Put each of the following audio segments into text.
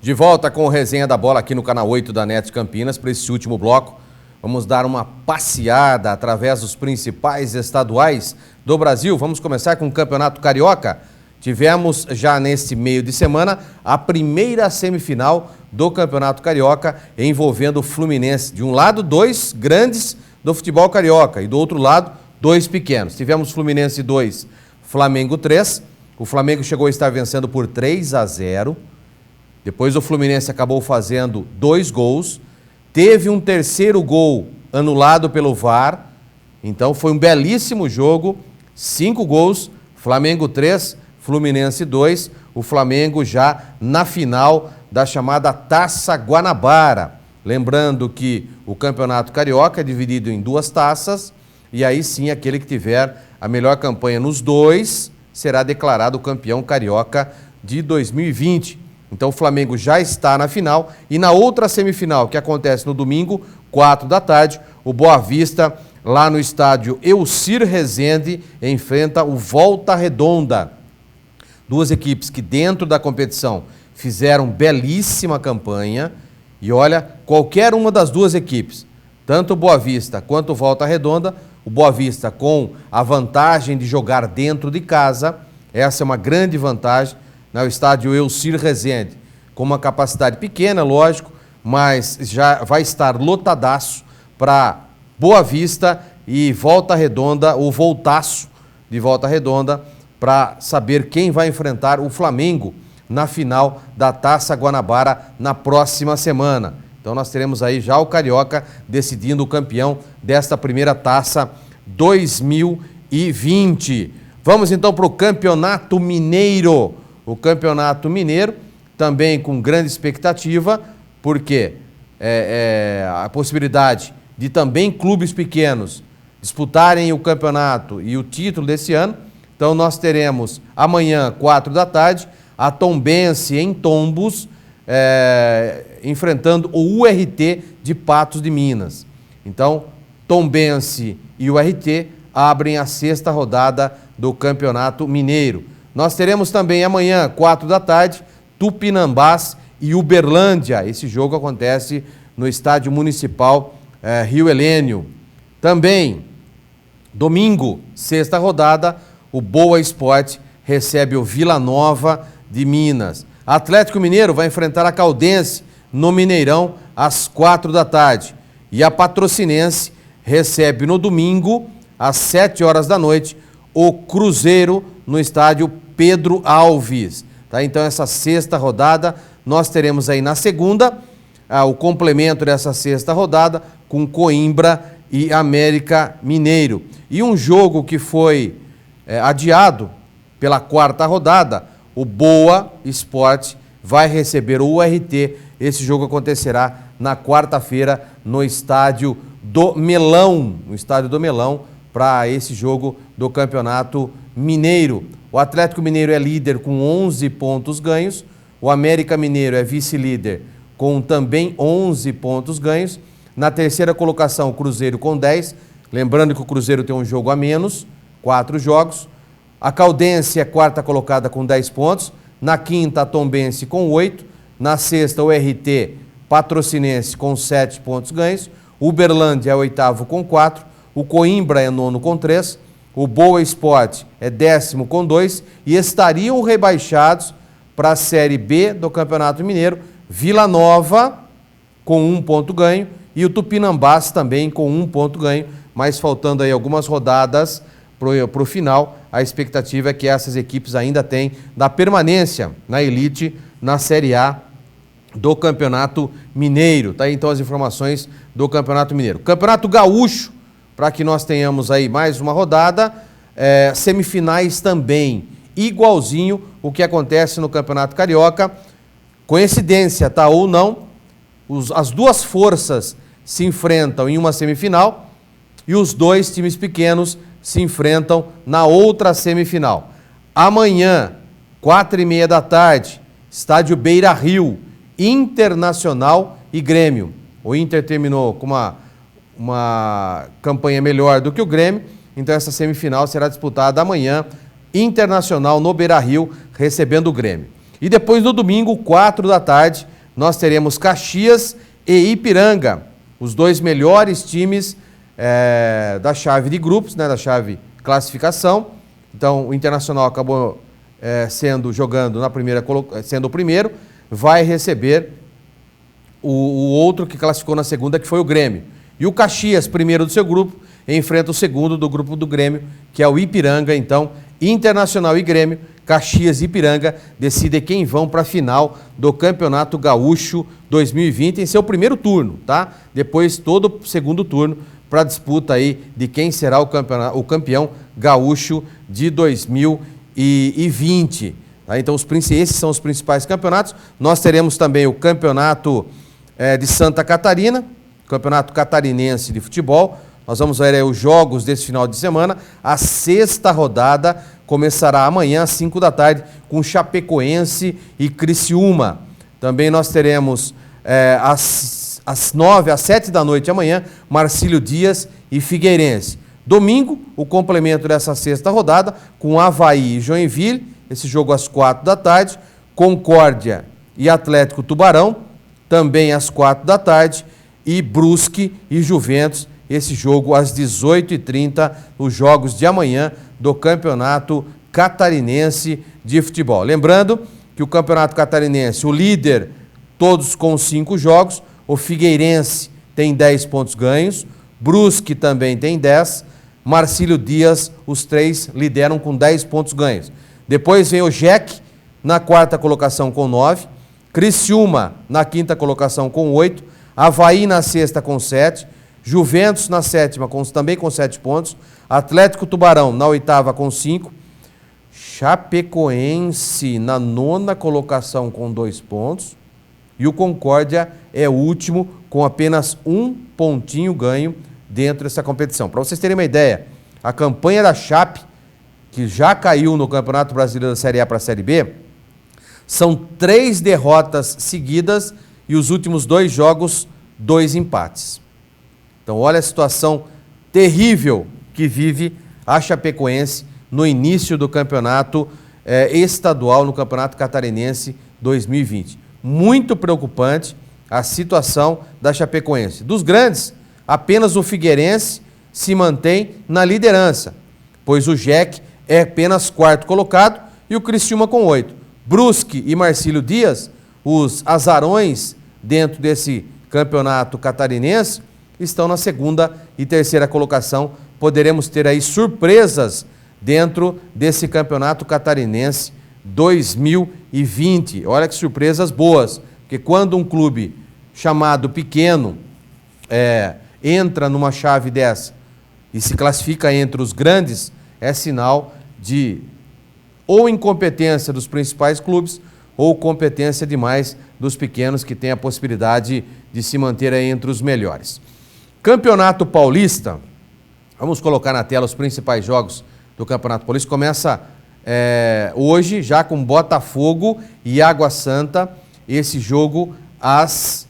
De volta com o Resenha da Bola aqui no canal 8 da NET Campinas. Para esse último bloco, vamos dar uma passeada através dos principais estaduais do Brasil. Vamos começar com o Campeonato Carioca. Tivemos já neste meio de semana a primeira semifinal do Campeonato Carioca envolvendo o Fluminense. De um lado, dois grandes do futebol carioca e do outro lado, dois pequenos. Tivemos Fluminense 2, Flamengo 3. O Flamengo chegou a estar vencendo por 3-0. Depois o Fluminense acabou fazendo 2 gols. Teve um terceiro gol anulado pelo VAR. Então foi um belíssimo jogo. 5 gols, Flamengo 3, Fluminense 2. O Flamengo já na final da chamada Taça Guanabara. Lembrando que o Campeonato Carioca é dividido em 2 taças. E aí sim, aquele que tiver a melhor campanha nos 2 será declarado campeão carioca de 2020. Então o Flamengo já está na final e na outra semifinal, que acontece no domingo, 4 da tarde, o Boa Vista, lá no estádio Elcir Rezende, enfrenta o Volta Redonda. 2 equipes que dentro da competição fizeram belíssima campanha e olha, qualquer uma das 2 equipes, tanto o Boa Vista quanto o Volta Redonda, o Boa Vista com a vantagem de jogar dentro de casa, essa é uma grande vantagem, no estádio Elcir Rezende, com uma capacidade pequena, lógico, mas já vai estar lotadaço para Boa Vista e Volta Redonda, ou Voltaço de Volta Redonda, para saber quem vai enfrentar o Flamengo na final da Taça Guanabara na próxima semana. Então nós teremos aí já o Carioca decidindo o campeão desta primeira Taça 2020. Vamos então para o Campeonato Mineiro. O Campeonato Mineiro, também com grande expectativa, porque a possibilidade de também clubes pequenos disputarem o campeonato e o título desse ano. Então nós teremos amanhã, 4 da tarde, a Tombense em Tombos, enfrentando o URT de Patos de Minas. Então, Tombense e o URT abrem a 6ª rodada do Campeonato Mineiro. Nós teremos também amanhã, 4 da tarde, Tupinambás e Uberlândia. Esse jogo acontece no Estádio Municipal Rio Helênio. Também, domingo, 6ª rodada, o Boa Esporte recebe o Vila Nova de Minas. Atlético Mineiro vai enfrentar a Caldense no Mineirão às 4 da tarde. E a Patrocinense recebe no domingo, às 7 horas da noite, o Cruzeiro no estádio Pedro Alves. Tá? Então, essa 6ª rodada, nós teremos aí na segunda, o complemento dessa 6ª rodada, com Coimbra e América Mineiro. E um jogo que foi adiado pela 4ª rodada, o Boa Esporte vai receber o URT. Esse jogo acontecerá na quarta-feira no Estádio do Melão, para esse jogo do Campeonato Mineiro. O Atlético Mineiro é líder com 11 pontos ganhos, o América Mineiro é vice-líder com também 11 pontos ganhos. Na terceira colocação, o Cruzeiro com 10, lembrando que o Cruzeiro tem um jogo a menos, 4 jogos. A Caldense é 4ª colocada com 10 pontos, na 5ª a Tombense com 8, na 6ª o RT Patrocinense com 7 pontos ganhos, o Uberlândia é 8º com 4, o Coimbra é 9º com 3, o Boa Esporte é 10º com 2 e estariam rebaixados para a Série B do Campeonato Mineiro, Vila Nova com 1 ponto ganho e o Tupinambás também com 1 ponto ganho, mas faltando aí algumas rodadas para o final, a expectativa é que essas equipes ainda têm da permanência na elite, na Série A do Campeonato Mineiro. Tá aí então as informações do Campeonato Mineiro. Campeonato Gaúcho, para que nós tenhamos aí mais uma rodada, semifinais também, igualzinho o que acontece no Campeonato Carioca. Coincidência, tá ou não, as 2 forças se enfrentam em uma semifinal e os 2 times pequenos se enfrentam na outra semifinal. Amanhã, 4h30 da tarde, estádio Beira-Rio, Internacional e Grêmio. O Inter terminou com uma campanha melhor do que o Grêmio, então essa semifinal será disputada amanhã, Internacional no Beira-Rio, recebendo o Grêmio. E depois no domingo, 4 da tarde, nós teremos Caxias e Ipiranga, os dois melhores times da chave de grupos, né, da chave classificação. Então, o Internacional acabou jogando na primeira, sendo o primeiro, vai receber o outro que classificou na segunda, que foi o Grêmio. E o Caxias, primeiro do seu grupo, enfrenta o segundo do grupo do Grêmio, que é o Ipiranga. Então, Internacional e Grêmio, Caxias e Ipiranga decidem quem vão para a final do Campeonato Gaúcho 2020 em seu primeiro turno, tá? Depois todo o segundo turno para a disputa aí de quem será o campeão gaúcho de 2020. Tá? Então, esses são os principais campeonatos. Nós teremos também o Campeonato de Santa Catarina, Campeonato Catarinense de Futebol. Nós vamos ver aí os jogos desse final de semana. A sexta rodada começará amanhã às 5 da tarde com Chapecoense e Criciúma. Também nós teremos às 7 da noite amanhã, Marcílio Dias e Figueirense. Domingo, o complemento dessa sexta rodada com Avaí e Joinville, esse jogo às 4 da tarde, Concórdia e Atlético Tubarão, também às 4 da tarde, e Brusque e Juventus, esse jogo às 18h30, os jogos de amanhã do Campeonato Catarinense de Futebol. Lembrando que o Campeonato Catarinense, o líder, todos com 5 jogos, o Figueirense tem 10 pontos ganhos, Brusque também tem 10, Marcílio Dias, os 3 lideram com 10 pontos ganhos. Depois vem o JEC na 4ª colocação com 9, Criciúma na 5ª colocação com 8, Avaí na 6ª com 7, Juventus na 7ª também com 7 pontos, Atlético Tubarão na 8ª com 5, Chapecoense na 9ª colocação com 2 pontos, e o Concórdia é o último com apenas 1 pontinho ganho dentro dessa competição. Para vocês terem uma ideia, a campanha da Chape, que já caiu no Campeonato Brasileiro da Série A para a Série B, são 3 derrotas seguidas e os últimos 2 jogos, 2 empates. Então olha a situação terrível que vive a Chapecoense no início do campeonato estadual, no Campeonato Catarinense 2020. Muito preocupante a situação da Chapecoense. Dos grandes, apenas o Figueirense se mantém na liderança, pois o JEC é apenas 4º colocado e o Criciúma com 8. Brusque e Marcílio Dias, os azarões dentro desse campeonato catarinense, estão na 2ª e 3ª colocação. Poderemos ter aí surpresas dentro desse campeonato catarinense 2020. Olha que surpresas boas, porque quando um clube chamado pequeno entra numa chave dessa e se classifica entre os grandes, é sinal de ou incompetência dos principais clubes ou competência demais dos pequenos, que têm a possibilidade de se manter aí entre os melhores. Campeonato Paulista, vamos colocar na tela os principais jogos do Campeonato Paulista. Começa hoje já com Botafogo e Água Santa, esse jogo às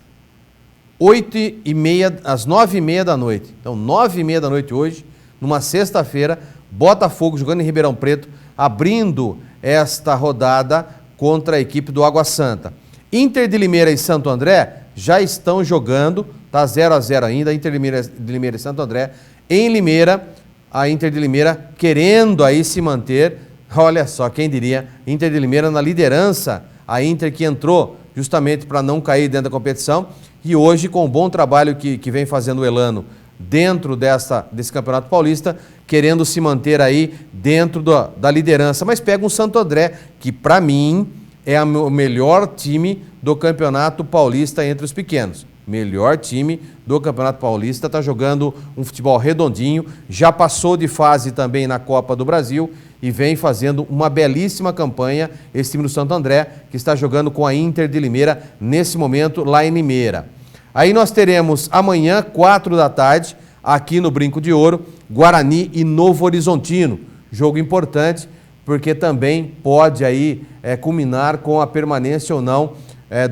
9h30 da noite. Então, 9h30 da noite hoje, numa sexta-feira, Botafogo jogando em Ribeirão Preto, abrindo esta rodada contra a equipe do Água Santa. Inter de Limeira e Santo André já estão jogando, tá 0-0 ainda, Inter de Limeira e Santo André. Em Limeira, a Inter de Limeira querendo aí se manter, olha só, quem diria, Inter de Limeira na liderança, a Inter que entrou justamente para não cair dentro da competição, e hoje com o bom trabalho que vem fazendo o Elano dentro desse Campeonato Paulista, querendo se manter aí dentro da liderança, mas pega um Santo André, que para mim é o melhor time do Campeonato Paulista entre os pequenos. Melhor time do Campeonato Paulista, está jogando um futebol redondinho, já passou de fase também na Copa do Brasil e vem fazendo uma belíssima campanha, esse time do Santo André, que está jogando com a Inter de Limeira nesse momento lá em Limeira. Aí nós teremos amanhã, 4 da tarde, aqui no Brinco de Ouro, Guarani e Novo Horizontino. Jogo importante, porque também pode aí culminar com a permanência ou não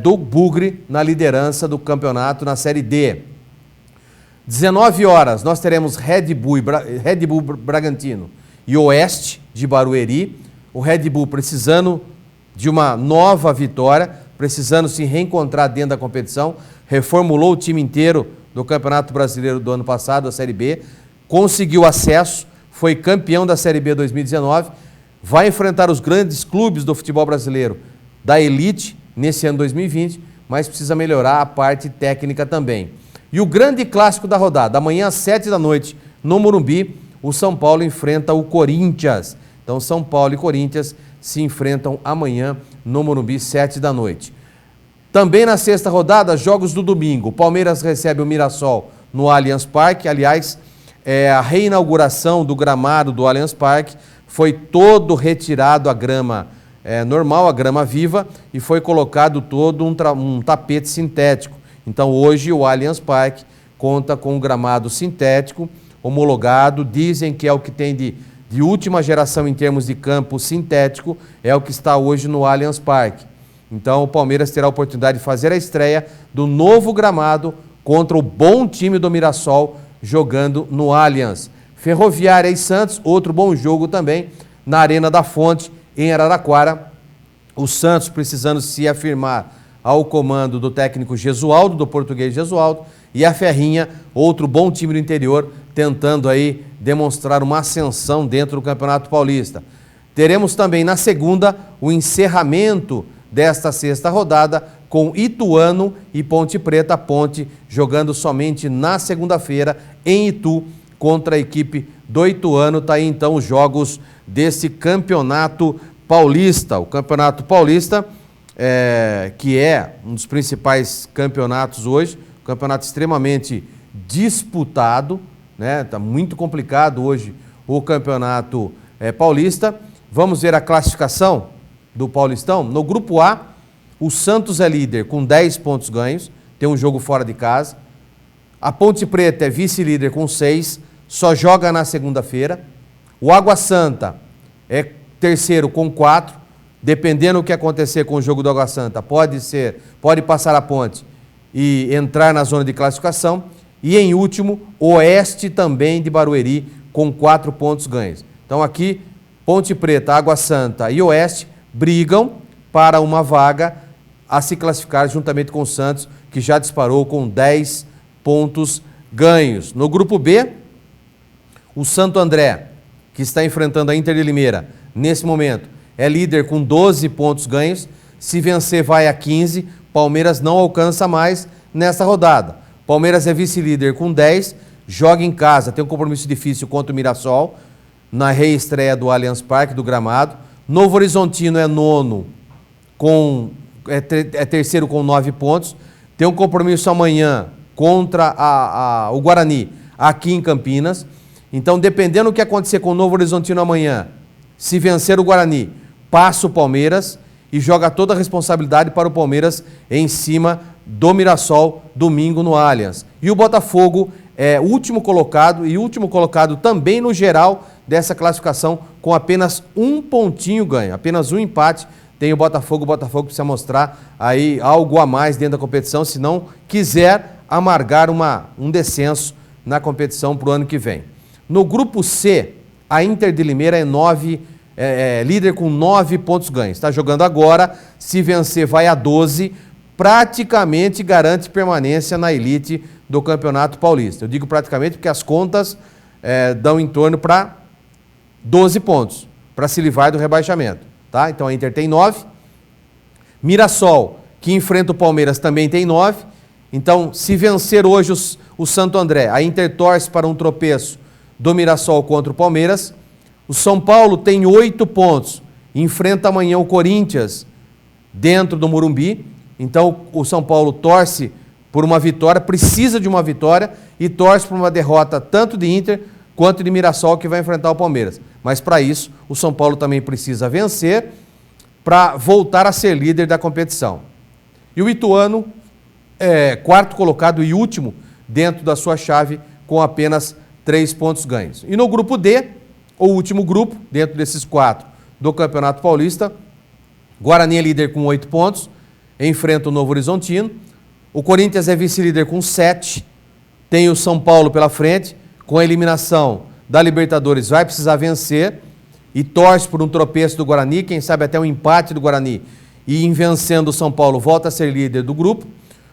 do Bugre na liderança do campeonato na Série D. 19 horas, nós teremos Red Bull Bragantino e Oeste de Barueri. O Red Bull precisando de uma nova vitória precisando se reencontrar dentro da competição, reformulou o time inteiro do Campeonato Brasileiro do ano passado, a Série B, conseguiu acesso, foi campeão da Série B 2019, vai enfrentar os grandes clubes do futebol brasileiro da elite nesse ano 2020, mas precisa melhorar a parte técnica também. E o grande clássico da rodada, amanhã às 7 da noite, no Morumbi, o São Paulo enfrenta o Corinthians. Então, São Paulo e Corinthians se enfrentam amanhã no Morumbi, 7 da noite. Também na sexta rodada, jogos do domingo. O Palmeiras recebe o Mirassol no Allianz Parque. Aliás, a reinauguração do gramado do Allianz Parque foi todo retirado a grama normal, a grama viva, e foi colocado todo um tapete sintético. Então, hoje, o Allianz Parque conta com um gramado sintético, homologado, dizem que é o que tem de última geração em termos de campo sintético, é o que está hoje no Allianz Parque. Então, o Palmeiras terá a oportunidade de fazer a estreia do novo gramado contra o bom time do Mirassol, jogando no Allianz. Ferroviária e Santos, outro bom jogo também, na Arena da Fonte, em Araraquara. O Santos precisando se afirmar ao comando do técnico Gesualdo, do português Gesualdo, e a Ferrinha, outro bom time do interior, tentando aí demonstrar uma ascensão dentro do Campeonato Paulista. Teremos também na segunda o encerramento desta sexta rodada com Ituano e Ponte Preta. Ponte jogando somente na segunda-feira em Itu contra a equipe do Ituano. Está aí então os jogos desse Campeonato Paulista. O Campeonato Paulista, que é um dos principais campeonatos hoje, um campeonato extremamente disputado, né? Está muito complicado hoje o Campeonato Paulista. Vamos ver a classificação do Paulistão. No grupo A, o Santos é líder com 10 pontos ganhos, tem um jogo fora de casa. A Ponte Preta é vice-líder com 6, só joga na segunda-feira. O Água Santa é terceiro com 4, dependendo do que acontecer com o jogo do Água Santa, pode passar a Ponte e entrar na zona de classificação. E em último, Oeste também de Barueri com 4 pontos ganhos. Então aqui, Ponte Preta, Água Santa e Oeste brigam para uma vaga a se classificar juntamente com o Santos, que já disparou com 10 pontos ganhos. No grupo B, o Santo André, que está enfrentando a Inter de Limeira, nesse momento, é líder com 12 pontos ganhos. Se vencer, vai a 15. Palmeiras não alcança mais nessa rodada. Palmeiras é vice-líder com 10, joga em casa, tem um compromisso difícil contra o Mirassol, na reestreia do Allianz Parque, do gramado. Novo Horizontino é nono, é terceiro com 9 pontos. Tem um compromisso amanhã contra o Guarani, aqui em Campinas. Então, dependendo do que acontecer com o Novo Horizontino amanhã, se vencer o Guarani, passa o Palmeiras e joga toda a responsabilidade para o Palmeiras em cima do Mirassol, domingo no Allianz. E o Botafogo é o último colocado, e último colocado também no geral dessa classificação, com apenas um pontinho ganho, apenas um empate tem o Botafogo. O Botafogo precisa mostrar aí algo a mais dentro da competição, se não quiser amargar um descenso na competição para o ano que vem. No grupo C, a Inter de Limeira é líder com 9 pontos ganhos. Está jogando agora, se vencer vai a 12, praticamente garante permanência na elite do Campeonato Paulista. Eu digo praticamente porque as contas dão em torno para 12 pontos, para se livrar do rebaixamento. Tá? Então a Inter tem 9. Mirassol, que enfrenta o Palmeiras, também tem 9. Então, se vencer hoje o Santo André, a Inter torce para um tropeço do Mirassol contra o Palmeiras. O São Paulo tem 8 pontos, enfrenta amanhã o Corinthians dentro do Morumbi. Então o São Paulo torce por uma vitória, precisa de uma vitória e torce por uma derrota tanto de Inter quanto de Mirassol, que vai enfrentar o Palmeiras. Mas para isso, o São Paulo também precisa vencer para voltar a ser líder da competição. E o Ituano é quarto colocado e último dentro da sua chave, com apenas 3 pontos ganhos. E no grupo D, o último grupo, dentro desses 4 do Campeonato Paulista, Guarani é líder com 8 pontos, enfrenta o Novo Horizontino. O Corinthians é vice-líder com 7, tem o São Paulo pela frente, com a eliminação da Libertadores vai precisar vencer e torce por um tropeço do Guarani, quem sabe até um empate do Guarani e em vencendo o São Paulo volta a ser líder do grupo.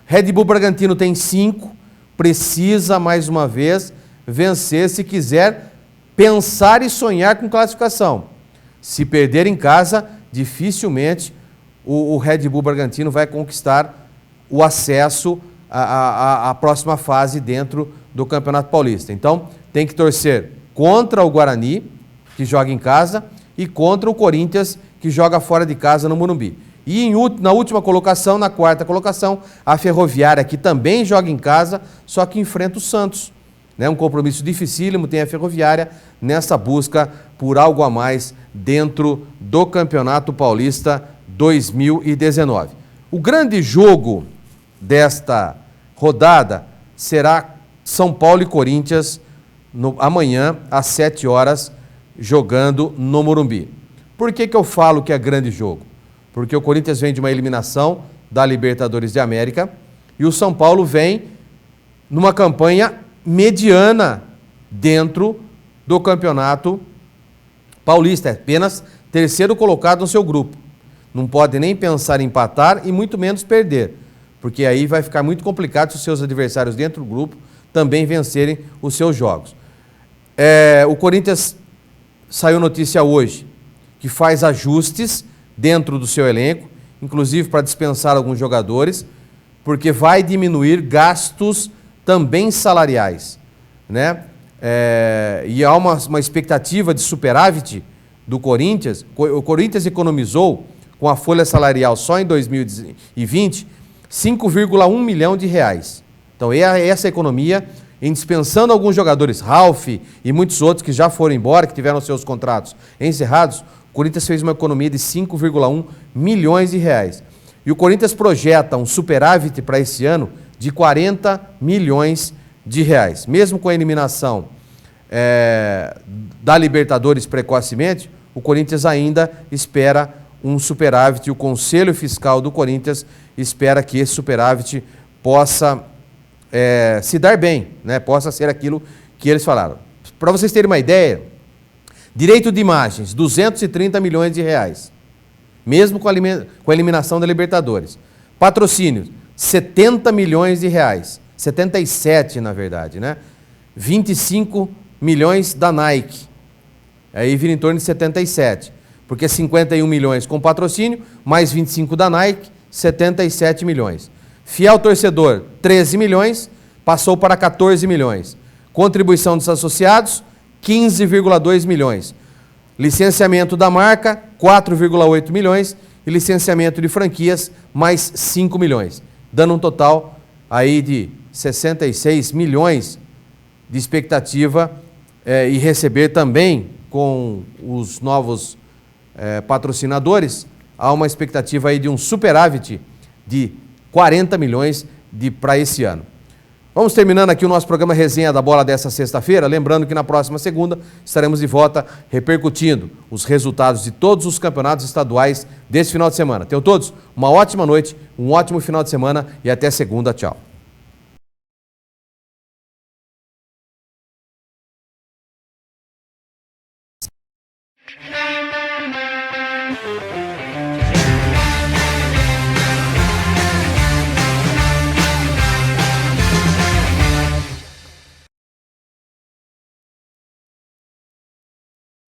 Red Bull Bragantino tem 5, precisa mais uma vez vencer se quiser pensar e sonhar com classificação. Se perder em casa, dificilmente o Red Bull Bragantino vai conquistar o acesso à próxima fase dentro do Campeonato Paulista. Então, tem que torcer contra o Guarani, que joga em casa, e contra o Corinthians, que joga fora de casa no Morumbi. E na última colocação, na quarta colocação, a Ferroviária, que também joga em casa, só que enfrenta o Santos. Um compromisso dificílimo tem a Ferroviária nessa busca por algo a mais dentro do Campeonato Paulista 2019. O grande jogo desta rodada será São Paulo e Corinthians amanhã às 7 horas, jogando no Morumbi. Por que eu falo que é grande jogo? Porque o Corinthians vem de uma eliminação da Libertadores de América e o São Paulo vem numa campanha mediana dentro do Campeonato Paulista, é apenas terceiro colocado no seu grupo. Não pode nem pensar em empatar e muito menos perder, porque aí vai ficar muito complicado se os seus adversários dentro do grupo também vencerem os seus jogos. O Corinthians, saiu notícia hoje, que faz ajustes dentro do seu elenco, inclusive para dispensar alguns jogadores, porque vai diminuir gastos também salariais, e há uma expectativa de superávit do Corinthians. O Corinthians economizou com a folha salarial só em 2020 5,1 milhão de reais. Então essa economia, em dispensando alguns jogadores, Ralf e muitos outros que já foram embora, que tiveram seus contratos encerrados, o Corinthians fez uma economia de 5,1 milhões de reais. E o Corinthians projeta um superávit para esse ano de 40 milhões de reais. Mesmo com a eliminação da Libertadores precocemente, o Corinthians ainda espera um superávit e o Conselho Fiscal do Corinthians espera que esse superávit possa se dar bem, possa ser aquilo que eles falaram. Para vocês terem uma ideia, direito de imagens, 230 milhões de reais, mesmo com a eliminação da Libertadores. Patrocínios, 70 milhões de reais, 77 na verdade, 25 milhões da Nike, aí vira em torno de 77, porque 51 milhões com patrocínio, mais 25 da Nike, 77 milhões. Fiel torcedor, 13 milhões, passou para 14 milhões. Contribuição dos associados, 15,2 milhões. Licenciamento da marca, 4,8 milhões. E licenciamento de franquias, mais 5 milhões. Dando um total aí de 66 milhões de expectativa e receber também com os novos patrocinadores, há uma expectativa aí de um superávit de 40 milhões para esse ano. Vamos terminando aqui o nosso programa Resenha da Bola dessa sexta-feira, lembrando que na próxima segunda estaremos de volta repercutindo os resultados de todos os campeonatos estaduais desse final de semana. Tenham todos uma ótima noite, um ótimo final de semana e até segunda. Tchau.